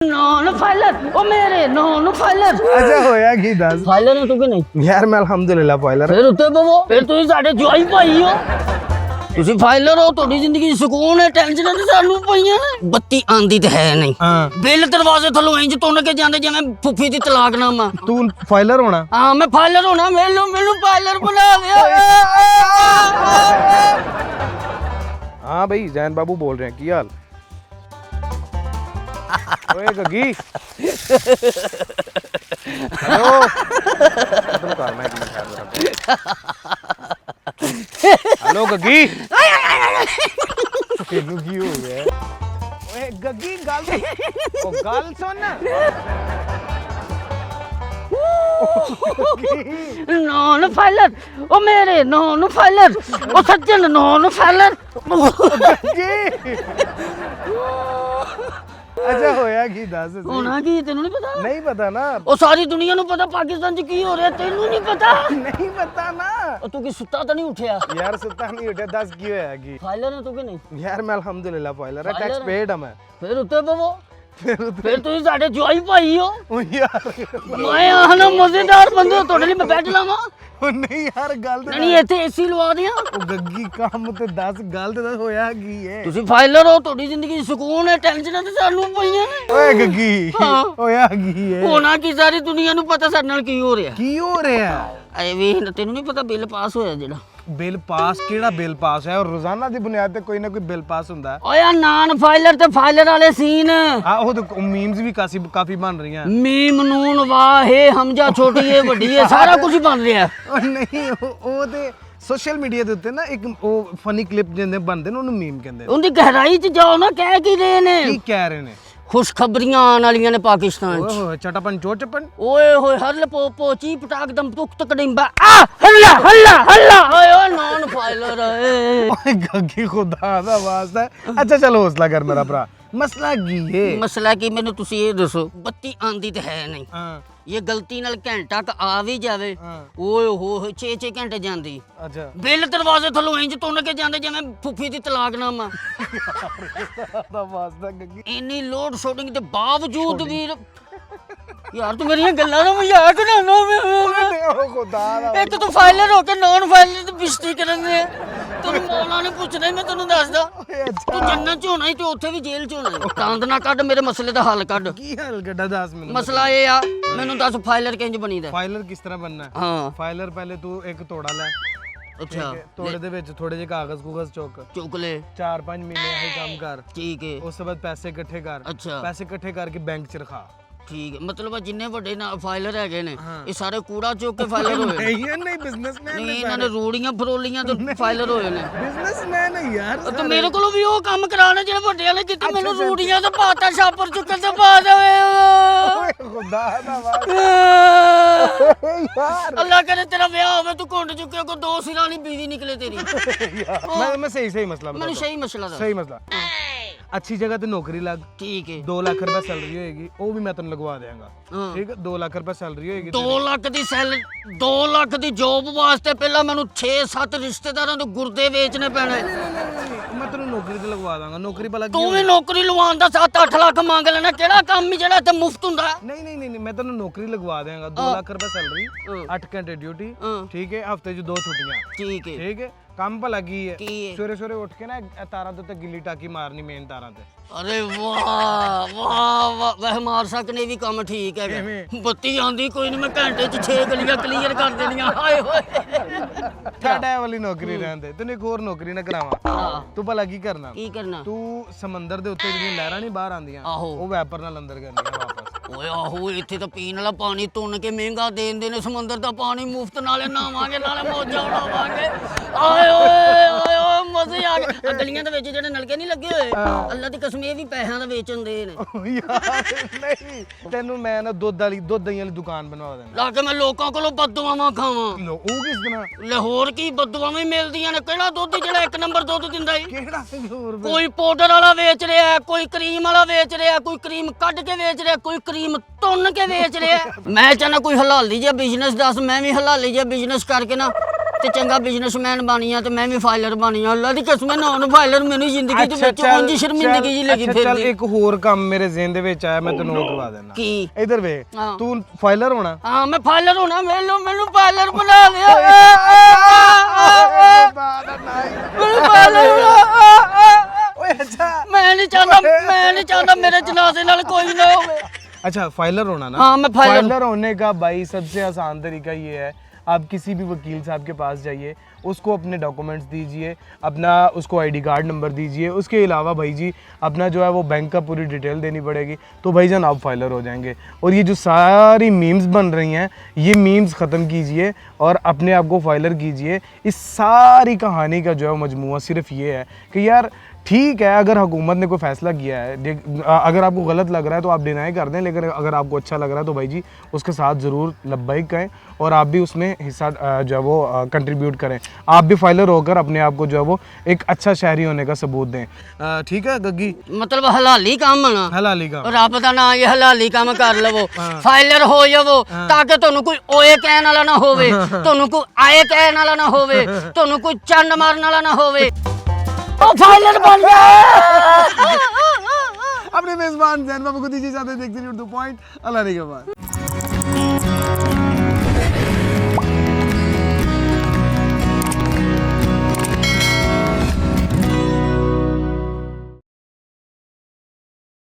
Non filer ओ मेरे non filer अच्छा होया की दस फाइलर है तू कि नहीं यार मैं अल्हम्दुलिल्लाह फाइलर फिर उत्ते पवो फिर ਤੁਸੀਂ ਸਾਡੇ ਜਵਾਈ ਭਾਈ ਹੋ ਤੁਸੀਂ ਫਾਈਲਰ ਹੋ ਤੁਹਾਡੀ ਜ਼ਿੰਦਗੀ 'ਚ ਸਕੂਨ ਹੈ ਟੈਨਸ਼ਨਾਂ ਤੇ ਸਾਨੂੰ ਪਈਆਂ ਨੇ ਬੱਤੀ ਆਂਦੀ ਤੇ ਹੈ ਨਹੀਂ ਹਾਂ ਬਿੱਲ ਦਰਵਾਜ਼ੇ ਥੱਲੋਂ ਇੰਜ ਤੁੰਨ ਕੇ ਜਾਂਦੇ ਜਿਵੇਂ ਫੁੱਫੀ ਦੀ ਤਲਾਕਨਾਮਾ तू फाइलर होना ਹਾਂ ਮੈਂ ਫਾਈਲਰ ਹੋਣਾ ਮੈਨੂੰ ਫਾਈਲਰ ਬਣਾ ਦਿਓ हाँ भाई जैन बाबू बोल रहे हैं की हाल ओए गगी हेलो तुम कर मैं की खैर मेरा हेलो गगी तेनू की हो गया ओए गगी गल ओ गल सुन नॉन फाइलर ओ मेरे नॉन फाइलर ओ सज्जन नॉन फाइलर अच्छा होया की दस होना की ਤੈਨੂੰ ਨਹੀਂ ਪਤਾ नहीं पता ना ਉਹ ਸਾਰੀ ਦੁਨੀਆ ਨੂੰ ਪਤਾ ਪਾਕਿਸਤਾਨ 'ਚ ਕੀ ਹੋ ਰਿਹਾ ਤੈਨੂੰ ਨਹੀਂ ਪਤਾ नहीं पता ना ਉਹ ਤੂੰ ਕੀ ਸੁੱਤਾ ਤਾਂ ਨਹੀਂ ਉੱਠਿਆ यार सुता नहीं उठे 10 की होया की ਫਾਈਲਰ ਹੈ ਤੂੰ ਕਿ ਨਹੀਂ यार मैं अल्हम्दुलिल्लाह फाइलर है फाइलर टैक्स है। पेड है मैं ਫਿਰ ਉੱਤੇ ਪਵੋ ਫਿਰ ਤੁਸੀਂ ਸਾਡੇ ਜਵਾਈ ਭਾਈ ਹੋ ओ यार ਮੈਂ ਆਹਨਾ ਮਜ਼ੇਦਾਰ ਬੰਦੇ ਹੋ, ਤੁਹਾਡੇ ਲਈ ਮੈਂ ਬੈਠ ਲਾਵਾਂ ओ नहीं यार गल ते ਨਹੀਂ ਇੱਥੇ ਏਸੀ ਲਵਾ ਦਿਆਂ ओ गग्गी काम ते 10 गल ते दस होया की है ਤੁਸੀਂ ਫਾਈਲਰ ਹੋ ਤੁਹਾਡੀ ਜ਼ਿੰਦਗੀ 'ਚ ਸਕੂਨ ਹੈ ਟੈਨਸ਼ਨਾਂ ਤੇ ਸਾਨੂੰ ਪਈਆਂ ਨੇ ओए गग्गी हाँ। होया की है ਹੋਣਾ ਕੀ ਸਾਰੀ ਦੁਨੀਆ ਨੂੰ ਪਤਾ ਸਾਡੇ ਨਾਲ ਕੀ ਹੋ ਰਿਹਾ की हो रहा है ਐ ਵੀ ਤੈਨੂੰ ਨਹੀਂ ਪਤਾ ਬਿੱਲ ਪਾਸ ਹੋਇਆ ਜਿਹੜਾ बिल पास केड़ा बिल पास है और रोजाना दी बुनियाद ते कोई ना कोई बिल पास हुंदा है ਓਏ ਆ ਨਾਨ ਫਾਈਲਰ ਤੇ ਫਾਈਲਰ ਵਾਲੇ ਸੀਨ हां ओ तो मीम्स भी काफी बन रही हैं ਮੀਮ ਨੂਨ ਵਾਹ ਏ ਹਮਜ਼ਾ ਛੋਟੀ ਏ ਵੱਡੀ ਏ ਸਾਰਾ ਕੁਝ ਹੀ ਬਣ ਰਿਹਾ ओ नहीं ओ ते सोशल मीडिया ਦੇ ਉੱਤੇ ਨਾ ਇੱਕ ਉਹ ਫਨੀ ਕਲਿੱਪ ਜਿੰਦੇ ਬਣਦੇ ਨੇ ਉਹਨੂੰ ਮੀਮ ਕਹਿੰਦੇ ਨੇ ਉਹਦੀ ਗਹਿਰਾਈ 'ਚ ਜਾਓ ਨਾ ਕਹਿ ਕੀ ਰਹੇ ਨੇ ਕੀ ਕਹਿ ਰਹੇ ਨੇ ਖੁਸ਼ਖਬਰੀਆਂ ਆਉਣ ਵਾਲੀਆਂ ਨੇ ਪਾਕਿਸਤਾਨ 'ਚ ਓਏ ਹੋਏ ਚਟਪਨ ਚੋਚਪਨ ਓਏ ਹੋਏ ਹਰਲ ਪੋ ਚੀ ਪਟਾਕ ਦਮ ਤੁਕ ਤਕੜਿੰਬਾ ਆ ਹੱਲਾ ਓਏ ਓਏ ਨੌਨ ਫਾਈਲਰ ਏ ਓਏ ਗੱਗੀ ਖੁਦਾ ਦਾ ਵਾਸਤਾ ਹੈ। ਅੱਛਾ ਚਲੋ ਹੌਸਲਾ ਕਰ ਮੇਰਾ ਭਰਾ ਮਸਲਾ ਕੀ ਹੈ ਮਸਲਾ ਕੀ ਮੈਨੂੰ ਤੁਸੀਂ ਇਹ ਦੱਸੋ ਬੱਤੀ ਆਂਦੀ ਤੇ ਹੈ ਨਹੀਂ ਹਾਂ ਇਹ ਗਲਤੀ ਨਾਲ ਘੰਟਾ ਕ ਆ ਵੀ ਜਾਵੇ ਹਾਂ ਓਏ ਹੋਏ 6 ਘੰਟੇ ਜਾਂਦੀ ਅੱਛਾ ਬਿੱਲ ਦਰਵਾਜ਼ੇ ਥੱਲੋਂ ਇੰਜ ਤੁੰਨ ਕੇ ਜਾਂਦੇ ਜਿਵੇਂ ਫੁੱਫੀ ਦੀ ਤਲਾਕਨਾਮਾ ਦਾ ਵਾਸਤਾ ਗੱਗੀ ਇੰਨੀ ਲੋਡ ਸ਼ੋਡਿੰਗ ਦੇ ਬਾਵਜੂਦ ਵੀ ਯਾਰ ਤੂੰ ਮੇਰੀਆਂ ਗੱਲਾਂ ਦਾ ਮਜ਼ਾਕ ਨਾ ਓ ਖੁਦਾ ਦਾ ਇੱਕ ਤੂੰ ਫਾਈਲਰ ਹੋ ਕੇ ਨੌਨ ਫਾਈਲਰ ਦੀ ਬਿਸ਼ਤੀ ਕਰਨ ਦੇ ਤੈਨੂੰ ਮੌਲਾ ਨੇ ਪੁੱਛਣਾ ਹੀ ਮੈਂ ਤੈਨੂੰ ਦੱਸਦਾ ਤੂੰ ਜੰਨਤ ਚ ਹੋਣਾ ਹੀ ਤੇ ਉੱਥੇ ਵੀ ਜੇਲ੍ਹ ਚ ਹੋਣਾ ਈ। ਕੰਧ ਨਾ ਕੱਢ ਮੇਰੇ ਮਸਲੇ ਦਾ ਹੱਲ ਕੱਢ ਕੀ ਹਾਲ ਗੱਡਾ ਦੱਸ ਮੈਨੂੰ ਮਸਲਾ ਇਹ ਆ ਮੈਨੂੰ ਦੱਸ ਫਾਈਲਰ ਕਿੰਜ ਬਣੀਦਾ ਫਾਈਲਰ ਕਿਸ ਤਰ੍ਹਾਂ ਬਣਨਾ ਹੈ ਹਾਂ ਫਾਈਲਰ ਪਹਿਲੇ ਤੂੰ ਇੱਕ ਤੋੜਾ ਲੈ ਅੱਛਾ ਤੋੜੇ ਦੇ ਵਿੱਚ ਥੋੜੇ ਜਿਹੇ ਕਾਗਜ਼ ਕੂਗਜ਼ ਚੁੱਕ ਚੁੱਕ ਲੈ 4-5 ਮਹੀਨੇ ਇਹੀ ਕੰਮ ਕਰ ਠੀਕ ਹੈ ਉਸ ਤੋਂ ਬਾਅਦ ਪੈਸੇ ਇਕੱਠੇ ਕਰ ਅੱਛਾ ਪੈਸੇ ਇਕੱਠੇ ਕਰਕੇ ਬੈਂਕ 'ਚ ਰਖਾ ਠੀਕ ਹੈ ਮਤਲਬ ਆ ਜਿੰਨੇ ਵੱਡੇ ਨਾ ਫਾਈਲਰ ਹੈਗੇ ਨੇ ਇਹ ਸਾਰੇ ਕੂੜਾ ਚੁੱਕ ਕੇ ਫਾਈਲਰ ਹੋਏ ਨੇ ਨਹੀਂ ਬਿਜ਼ਨਸਮੈਨ ਨਹੀਂ ਇਹਨਾਂ ਨੇ ਰੂੜੀਆਂ ਫਰੋਲੀਆਂ ਤੇ ਫਾਈਲਰ ਹੋਏ ਨੇ ਬਿਜ਼ਨਸਮੈਨ ਹੈ ਯਾਰ ਤੇ ਮੇਰੇ ਕੋਲੋਂ ਵੀ ਉਹ ਕੰਮ ਕਰਾਣੇ ਜਿਹੜੇ ਵੱਡੇ ਵਾਲੇ ਕਿਤੇ ਮੈਨੂੰ ਰੂੜੀਆਂ ਤੇ ਪਾਤਾ ਛਾਪਰ ਚੁੱਕਣ ਤੇ ਪਾ ਦੇਵੇ ਓਏ ਖੁਦਾ ਦਾ ਵਾਸਤਾ ਯਾਰ ਅੱਲਾ ਕਰੇ ਤੇਰਾ ਵਿਆਹ ਹੋਵੇ ਤੂੰ ਘੁੰਡ ਚੁੱਕਿਆ ਕੋ ਦੋ ਸਿਰਾਂ ਵਾਲੀ ਬੀਵੀ ਨਿਕਲੇ ਤੇਰੀ मैं सही मसला ਮੈਨੂੰ बताता ਸਹੀ ਮਸਲਾ हूं। ਦਾ सही मसला अच्छी जगह ते नौकरी लग ਠੀਕ ਹੈ 2 लाख रुपए सैलरी होएगी वो भी मैं तेन लगवा देंगा ਹਾਂ ठीक है 2 लाख रुपए सैलरी होएगी 2 ਲੱਖ ਦੀ ਸੈਲ 2 ਲੱਖ ਦੀ ਜੌਬ ਵਾਸਤੇ ਪਹਿਲਾਂ ਮੈਨੂੰ 6-7 ਰਿਸ਼ਤੇਦਾਰਾਂ ਦੇ ਗੁਰਦੇ ਵੇਚਣੇ ਪੈਣੇ मैं तेन नौकरी ते लगवा दूंगा नौकरी भला ਤੂੰ ਵੀ ਨੌਕਰੀ ਲਵਾਉਣ ਦਾ 7-8 ਲੱਖ ਮੰਗ ਲੈਣਾ ਕਿਹੜਾ ਕੰਮ ਹੀ ਜਿਹੜਾ ਇੱਥੇ ਮੁਫਤ ਹੁੰਦਾ नहीं मैं तेन नौकरी लगवा देंगा 2 लाख रुपए सैलरी 8 घंटे ड्यूटी ਹਾਂ ठीक है हफ्ते च 2 छुट्टियां ਠੀਕ ਹੈ ठीक है ਕੰਮ ਭਲਾ ਕੀ ਹੈ ਕੀ ਹੈ ਸਵੇਰੇ ਸਵੇਰੇ ਉੱਠ ਕੇ ਨਾ ਇਹ ਤਾਰਾਂ ਦੇ ਉੱਤੇ ਗਿੱਲੀ ਟਾਕੀ ਮਾਰਨੀ ਮੇਨ ਤਾਰਾਂ ਤੇ ਅਰੇ ਵਾਹ ਵਹਿ ਮਾਰ ਸਕਨੇ ਵੀ ਕੰਮ ਠੀਕ ਹੈਗਾ ਕਿਵੇਂ? ਬੱਤੀ ਆਂਦੀ ਕੋਈ ਨਹੀਂ ਮੈਂ ਘੰਟੇ 'ਚ 6 ਗਲੀਆਂ ਕਲੀਅਰ ਕਰ ਦੇਣੀਆਂ ਹਾਏ ਹੋਏ ਸਾਡਾ ਇਹ ਵਾਲੀ ਨੌਕਰੀ ਰਹਿੰਦੇ ਤੈਨੂੰ ਇੱਕ ਹੋਰ ਨੌਕਰੀ ਨਾ ਕਰਾਵਾਂ ਹਾਂ ਤੂੰ ਭਲਾ ਕੀ ਕਰਨਾ ਕੀ ਕਰਨਾ ਤੂੰ ਸਮੁੰਦਰ ਦੇ ਉੱਤੇ ਜਿਹੜੀਆਂ ਲਹਿਰਾਂ ਨਹੀਂ ਬਾਹਰ ਆਉਂਦੀਆਂ ਆਹੋ ਉਹ ਵੈਪਰ ਨਾਲ ਅੰਦਰ ਕਰਨੀਆਂ ਵਾਪਸ ਓਏ ਆਹੋ ਇੱਥੇ ਤਾਂ ਪੀਣ ਵਾਲਾ ਪਾਣੀ ਤੁੰਨ ਕੇ ਮਹਿੰਗਾ ਦੇ ਦਿੰਦੇ ਨੇ ਸਮੁੰਦਰ ਦਾ ਪਾਣੀ ਮੁਫਤ ਨਾਲੇ ਨਾਵਾਂਗੇ ਨਾਲੇ ਮੌਜਾਂ ਉਡਾਵਾਂਗੇ ਆਏ ਓਏ ਮਜ਼ੇ ਆ ਗਏ ਆਹ ਗਲੀਆਂ ਦੇ ਵਿੱਚ ਜਿਹੜੇ ਨਲਕੇ ਨਹੀਂ ਲੱਗੇ ਹੋਏ ਅੱਲਾ ਦੀ ਕਸਮ ਇਹ ਵੀ ਪੈਸਿਆਂ ਦਾ ਵੇਚਣ ਦੇ ਨੇ ਯਾਰ ਨਹੀਂ ਤੈਨੂੰ ਮੈਂ ਨਾ ਦੁੱਧ ਦਹੀਂ ਵਾਲੀ ਦੁਕਾਨ ਬਣਵਾ ਦੇਣਾ ਲਾ ਕੇ ਮੈਂ ਲੋਕਾਂ ਕੋਲੋਂ ਬਦਦੁਆਵਾਂ ਖਾਵਾਂ ਉਹ ਕਿਸ ਤਰ੍ਹਾਂ ਲਾਹੌਰ ਕੀ ਬਦਦੁਆਵਾਂ ਹੀ ਮਿਲਦੀਆਂ ਨੇ ਕਿਹੜਾ ਦੁੱਧ ਜਿਹੜਾ 1 ਨੰਬਰ ਦੁੱਧ ਦਿੰਦਾ ਈ ਕਿਹੜਾ ਹੋਰ ਕੋਈ ਪਾਊਡਰ ਵਾਲਾ ਵੇਚ ਰਿਹਾ ਕੋਈ ਕਰੀਮ ਵਾਲਾ ਵੇਚ ਰਿਹਾ ਕੋਈ ਕਰੀਮ ਕੱਢ ਕੇ ਵੇਚ ਰਿਹਾ ਕੋਈ ਕਰੀਮ ਤੁੰਨ ਕੇ ਵੇਚ ਰਿਹਾ ਮੈਂ ਚਾਹਨਾ ਕੋਈ ਹਲਾਲੀ ਜਿਹਾ ਬਿਜ਼ਨਸ ਦੱਸ ਮੈਂ ਵੀ ਹਲਾਲੀ ਜਿਹਾ ਬਿਜ਼ਨਸ ਕਰਕੇ ਨਾ ਤੇ ਚੰਗਾ ਬਿਜ਼ਨਸਮੈਨ ਬਣੀ ਆ ਤੇ ਮੈਂ ਵੀ ਫਾਈਲਰ ਬਣੀ ਆ। ਅੱਲਾ ਦੀ ਕਸਮ ਨੌਨ ਫਾਈਲਰ ਮੈਨੂੰ ਜ਼ਿੰਦਗੀ ਦੇ ਵਿੱਚ ਉਂਝ ਸ਼ਰਮਿੰਦਗੀ ਜੀ ਲੱਗੀ ਚੱਲ ਫਿਰਦੀ। ਇੱਕ ਹੋਰ ਕੰਮ ਮੇਰੇ ਜ਼ਿਹਨ ਦੇ ਵਿੱਚ ਆਇਆ, ਮੈਂ ਤੈਨੂੰ ਉਹ ਕਰਵਾ ਦੇਣਾ। ਕੀ? ਇਧਰ ਵੇ, ਤੂੰ ਫਾਈਲਰ ਹੋਣਾ। ਹਾਂ ਮੈਂ ਫਾਈਲਰ ਹੋਣਾ, ਮੈਨੂੰ ਫਾਈਲਰ ਬਣਾ ਲਿਆ। ਮੈਨੂੰ ਫਾਈਲਰ ਓਏ ਅੱਛਾ, ਮੈਂ ਨਹੀਂ ਚਾਹੁੰਦਾ ਮੇਰੇ जनाजे नाल कोई ना होवे। अच्छा फाइलर होना ना? हाँ मैं फाइलर होने का भाई सबसे आसान तरीका ये है, आप किसी भी वकील साहब के पास जाइए, उसको अपने डॉक्यूमेंट्स दीजिए, अपना उसको आईडी कार्ड नंबर दीजिए, उसके अलावा भाई जी अपना जो है वो बैंक का पूरी डिटेल देनी पड़ेगी, तो भाईजान आप फाइलर हो जाएंगे। और ये जो सारी मीम्स बन रही हैं, ये मीम्स ख़त्म कीजिए और अपने आप को फाइलर कीजिए। इस सारी कहानी का जो है मजमूआ सिर्फ ये है कि यार ठीक है, अगर हुकूमत ने कोई फ़ैसला किया है, अगर आपको गलत लग रहा है तो आप डिनाई कर दें, लेकिन अगर आपको अच्छा लग रहा है तो भाई जी उसके साथ ज़रूर लब्बैक कहें और आप भी उसमें हिस्सा जो है वो कंट्रीब्यूट करें। आप भी फाइलर होकर अपने आप को जो है वो एक अच्छा शहरी होने का सबूत दें। ठीक है गग्गी? मतलब हलाली काम है ना? हलाली काम। रब दा नाम ये हलाली काम कर लवो, फाइलर हो जावो, ताकि ਤੁਹਾਨੂੰ ਕੋਈ ਓਏ ਕਹਿਣ ਵਾਲਾ ਨਾ ਹੋਵੇ, ਤੁਹਾਨੂੰ ਕੋਈ ਆਏ ਕਹਿਣ ਵਾਲਾ ਨਾ ਹੋਵੇ, ਤੁਹਾਨੂੰ ਕੋਈ ਚੰਡ ਮਾਰਨ ਵਾਲਾ ਨਾ ਹੋਵੇ। ओ फाइलर बन गया। अपने मेजबान जैन बाबू को दीजिए जाते, देखते नहीं उर्दू पॉइंट। अल्लाह ने के बाद